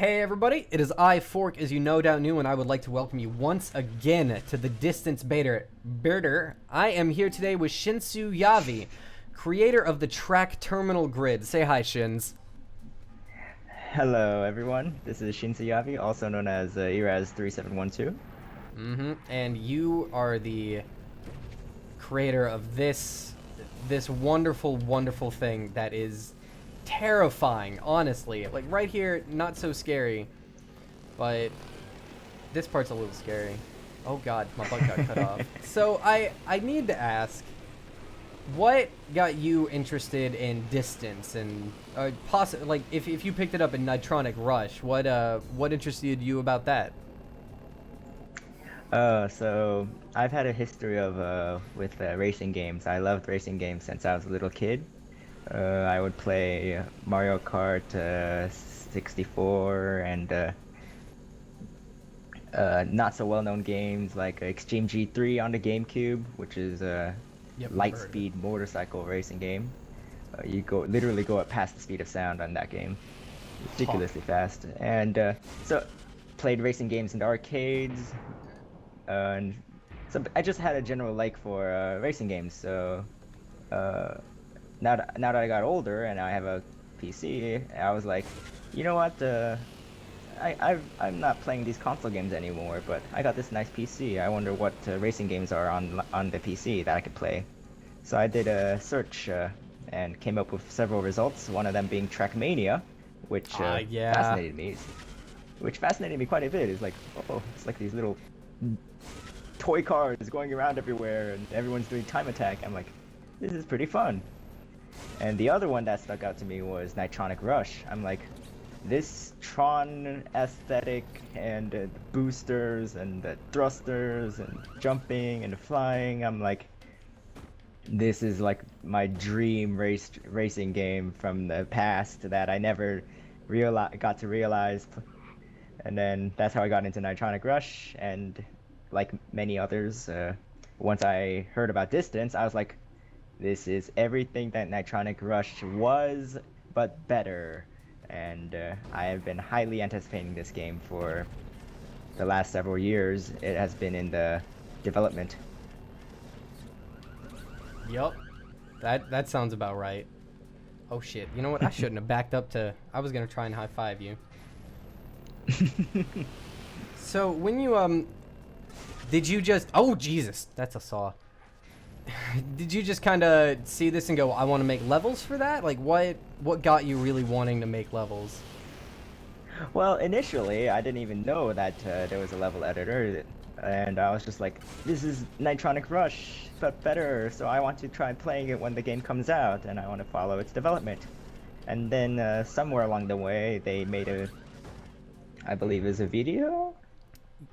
Hey everybody, it is I, Fork, as you no doubt knew, and I would like to welcome you once again to the Distance Baiter. I am here today with ShinsuYavi, creator of the track terminal grid. Say hi, Shins. Hello, everyone. This is ShinsuYavi, also known as Eraz3712. And you are the creator of this wonderful, wonderful thing that is terrifying, honestly. Like, right here, not so scary, but this part's a little scary. Oh god, my butt got cut off. So I need to ask, what got you interested in distance and like if you picked it up in Nitronic Rush, what interested you about that? So I've had a history of with racing games. I loved racing games since I was a little kid. I would play Mario Kart 64 and not so well-known games like Extreme G3 on the GameCube, which is a Yep, light-speed motorcycle racing game. You literally go up past the speed of sound on that game, ridiculously fast. And so played racing games in the arcades, and so I just had a general like for racing games. So now that I got older and I have a PC, I was like, you know what? I'm not playing these console games anymore, but I got this nice PC. I wonder what racing games are on the PC that I could play. So I did a search and came up with several results. One of them being Trackmania, which yeah. fascinated me quite a bit. It's like, oh, it's like these little toy cars going around everywhere, and everyone's doing time attack. I'm like, this is pretty fun. And the other one that stuck out to me was Nitronic Rush. I'm like, this Tron aesthetic and boosters and thrusters and jumping and flying. I'm like, this is like my dream racing game from the past that I never got to realize. And then that's how I got into Nitronic Rush. And like many others, once I heard about Distance, I was like, this is everything that Nitronic Rush was, but better. And I have been highly anticipating this game for the last several years. It has been in the development. Yup. That sounds about right. Oh shit. You know what? I shouldn't have backed up to... I was gonna try and high-five you. So, when you, did you just... Oh, Jesus. That's a saw. Did you just kind of see this and go, I want to make levels for that? Like, what got you really wanting to make levels? Well, initially, I didn't even know that there was a level editor, and I was just like, this is Nitronic Rush, but better, so I want to try playing it when the game comes out, and I want to follow its development. And then somewhere along the way, they made I believe it was a video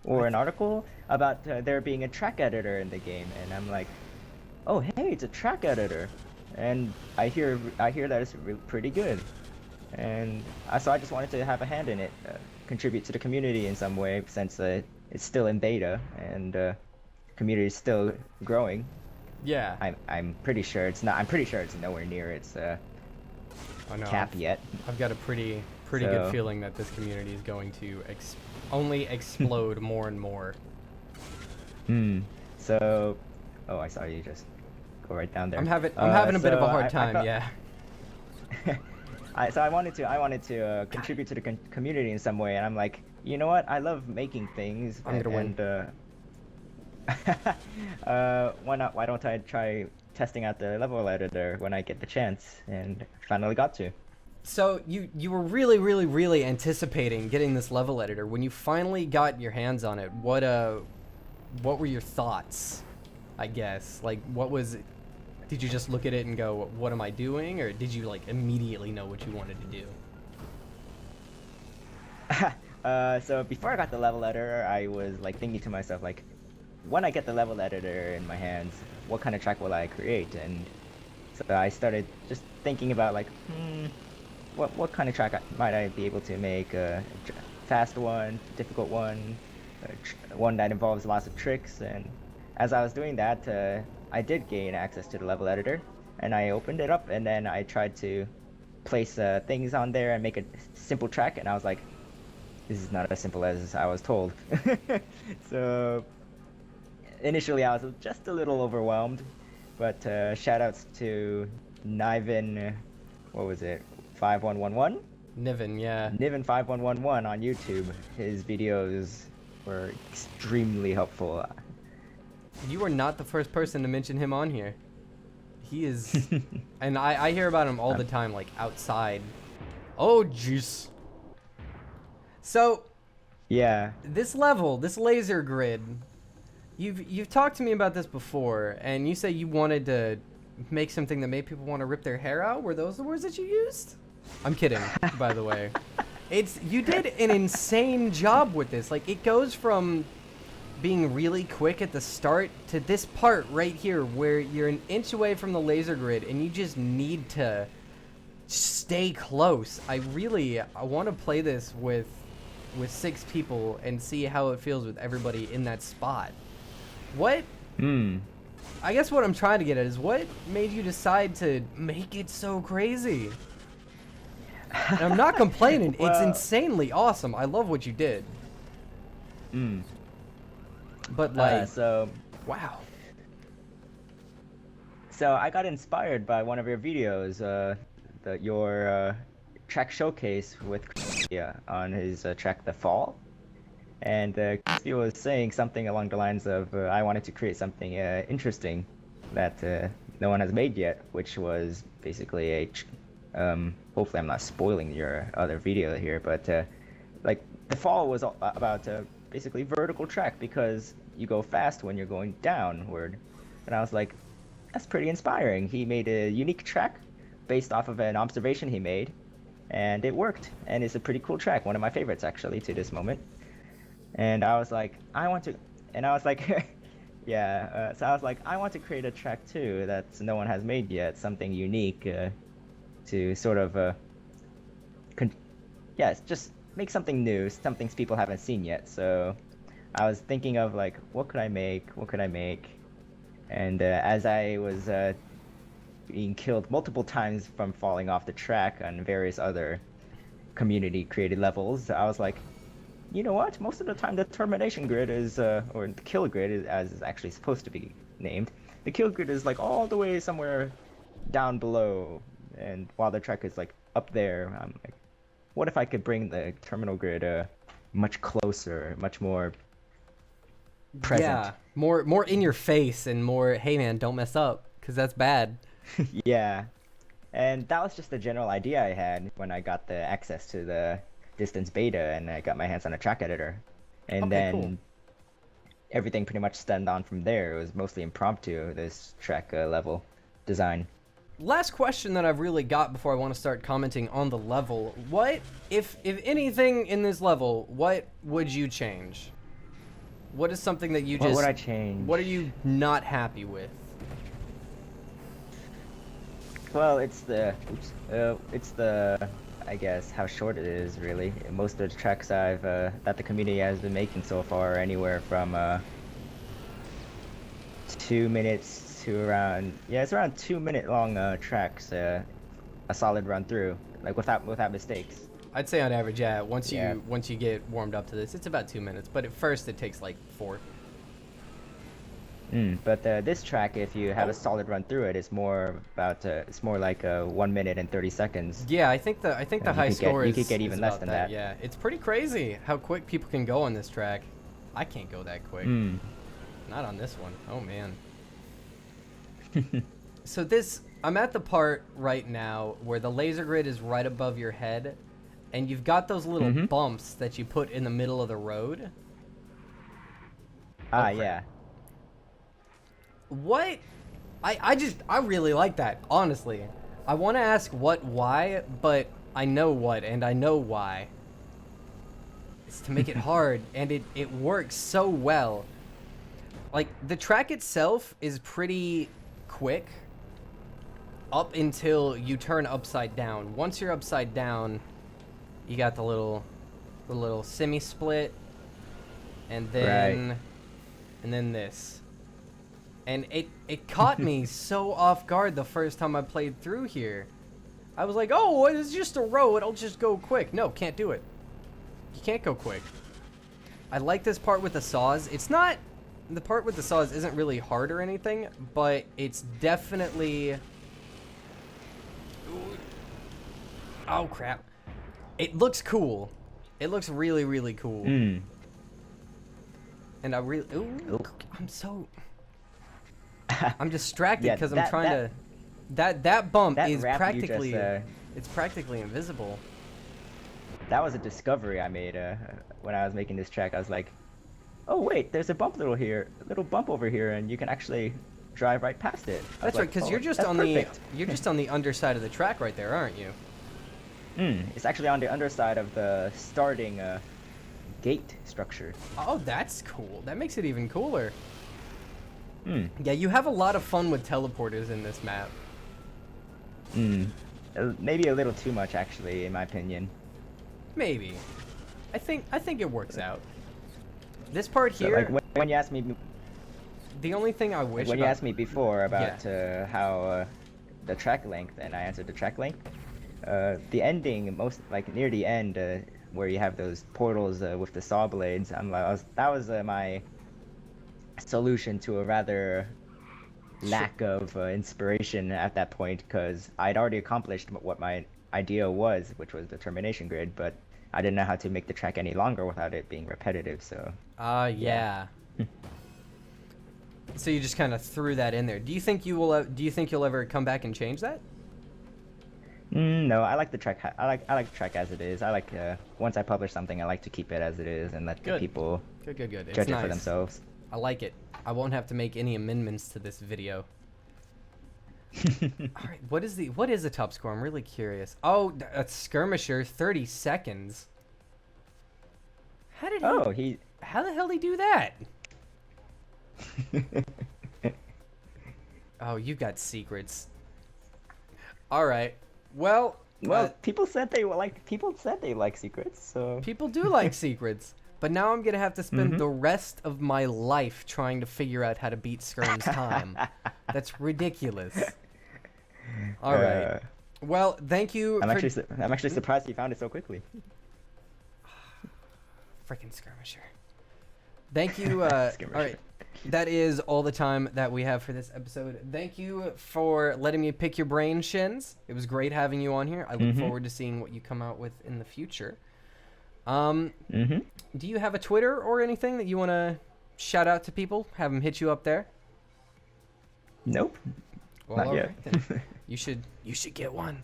or an article about there being a track editor in the game, and I'm like, oh hey, it's a track editor, and I hear that it's pretty good, and so I just wanted to have a hand in it, contribute to the community in some way, since it's still in beta and community is still growing. Yeah. I'm pretty sure it's not. I'm pretty sure it's nowhere near its cap yet. I've got a pretty good feeling that this community is going to only explode more and more. So, oh, I saw you just go right down there. I'm having a bit of a hard time. Yeah. So I wanted to contribute to the community in some way, and I'm like, you know what? I love making things. I'm gonna win. Why don't I try testing out the level editor when I get the chance? And finally got to. So you were really anticipating getting this level editor. When you finally got your hands on it, what were your thoughts? I guess, like, what was it? Did you just look at it and go, what am I doing? Or did you, like, immediately know what you wanted to do? So before I got the level editor, I was like thinking to myself, like, when I get the level editor in my hands, what kind of track will I create? And so I started just thinking about, like, what kind of track might I be able to make? A fast one, difficult one, one that involves lots of tricks. And as I was doing that, I did gain access to the level editor, and I opened it up, and then I tried to place things on there and make a simple track, and I was like, this is not as simple as I was told. So initially I was just a little overwhelmed, but shout outs to Niven, what was it, 5111? Niven, yeah. Niven 5111 on YouTube. His videos were extremely helpful. You are not the first person to mention him on here. He is, and I hear about him all the time, like outside. Oh, jeez. So, Yeah. this level, this laser grid, you've talked to me about this before, and you say you wanted to make something that made people want to rip their hair out. Were those the words that you used? I'm kidding, by the way. You did an insane job with this. Like, it goes from being really quick at the start to this part right here where you're an inch away from the laser grid and you just need to stay close. I want to play this with 6 people and see how it feels with everybody in that spot. What? I guess what I'm trying to get at is what made you decide to make it so crazy? And I'm not complaining. Well, it's insanely awesome. I love what you did. But like, wow. So I got inspired by one of your videos, your track showcase with on his track The Fall. And Crispy was saying something along the lines of, I wanted to create something interesting that no one has made yet, which was basically hopefully I'm not spoiling your other video here, but like The Fall was about basically vertical track because you go fast when you're going downward. And I was like, that's pretty inspiring. He made a unique track based off of an observation he made, and it worked. And it's a pretty cool track, one of my favorites actually to this moment. And I was like, I want to, and I was like, yeah, so I was like, I want to create a track too that no one has made yet, something unique to sort of, just make something new, something people haven't seen yet. So I was thinking of like, what could I make? And as I was being killed multiple times from falling off the track on various other community created levels, I was like, you know what? Most of the time the termination grid is, or the kill grid is, as is actually supposed to be named, the kill grid is like all the way somewhere down below, and while the track is like up there, I'm like, what if I could bring the terminal grid much closer, much more present? Yeah, more in your face and more, hey man, don't mess up, because that's bad. Yeah, and that was just the general idea I had when I got the access to the distance beta and I got my hands on a track editor. And Okay, then cool. everything pretty much stemmed on from there. It was mostly impromptu, this track level design. Last question that I've really got before I want to start commenting on the level. What, if anything in this level, what would you change? What is something that you What just... would I change? What are you not happy with? Well, it's the, I guess, how short it is, really. Most of the tracks that the community has been making so far are anywhere from 2 minutes to around, it's around 2 minute long tracks, a solid run through, like without mistakes. I'd say on average, yeah. Once you get warmed up to this, it's about 2 minutes. But at first, it takes like 4. But this track, if you have a solid run through it, it's more like 1 minute and 30 seconds. Yeah, I think the high score is... You could get even less about than that. Yeah, it's pretty crazy how quick people can go on this track. I can't go that quick. Not on this one. Oh man. So I'm at the part right now where the laser grid is right above your head, and you've got those little bumps that you put in the middle of the road. Yeah. What? I really like that, honestly. I want to ask why, but I know what, and I know why. It's to make it hard, and it works so well. Like, the track itself is pretty quick up until you turn upside down. Once you're upside down, you got the little semi-split, and then this. And it caught me so off guard the first time I played through here. I was like, oh, it's just a road, I'll just go quick. No, can't do it. You can't go quick. I like this part with the saws. It's not... The part with the saws isn't really hard or anything, but it's definitely... Oh, crap. It looks cool. It looks really, really cool. Mm. And I really... Ooh, I'm so... I'm distracted because I'm trying to... That bump is practically... It's practically invisible. That was a discovery I made when I was making this track. I was like, oh wait, there's a bump little bump over here, and you can actually drive right past it. That's right, because you're just on the underside of the track right there, aren't you? It's actually on the underside of the starting gate structure. Oh, that's cool. That makes it even cooler. Yeah, you have a lot of fun with teleporters in this map. Maybe a little too much, actually, in my opinion. Maybe. I think it works out. This part So, here... like, when you asked me... The only thing I wish When you asked me before about Yeah. how the track length, and I answered the track length, the ending, near the end, where you have those portals with the saw blades, that was my solution to a rather lack of inspiration at that point, because I'd already accomplished what my idea was, which was the termination grid, but I didn't know how to make the track any longer without it being repetitive. So yeah. So you just kind of threw that in there. Do you think you'll ever come back and change that? No, I like the track. I like the track as it is. I like once I publish something, I like to keep it as it is and let the people Good. judge It's it nice. for themselves. I like it. I won't have to make any amendments to this video. All right, what is the top score? I'm really curious. Oh, a skirmisher, 30 seconds. How the hell did he do that? Oh, you got secrets. All right. Well, people said they like secrets, so people do like secrets. But now I'm gonna have to spend the rest of my life trying to figure out how to beat Skirm's time. That's ridiculous. All right. Well, thank you. I'm actually surprised you found it so quickly. Freaking skirmisher. Thank you. All right. That is all the time that we have for this episode. Thank you for letting me pick your brain, Shins. It was great having you on here. I look forward to seeing what you come out with in the future. Do you have a Twitter or anything that you want to shout out to people? Have them hit you up there? Nope. Well, Not all yet. right, then. You should get one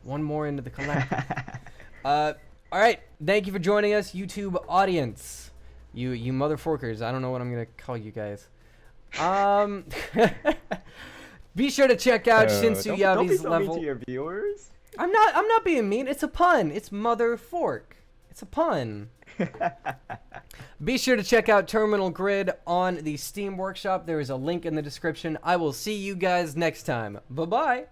more into the collective. All right. Thank you for joining us, YouTube audience. You motherforkers. I don't know what I'm gonna call you guys. Be sure to check out ShinsuYavi's level. Don't be so mean to your viewers. I'm not being mean. It's a pun. It's mother fork. It's a pun. Be sure to check out Terminal Grid on the Steam Workshop. There is a link in the description. I will see you guys next time. Bye-bye.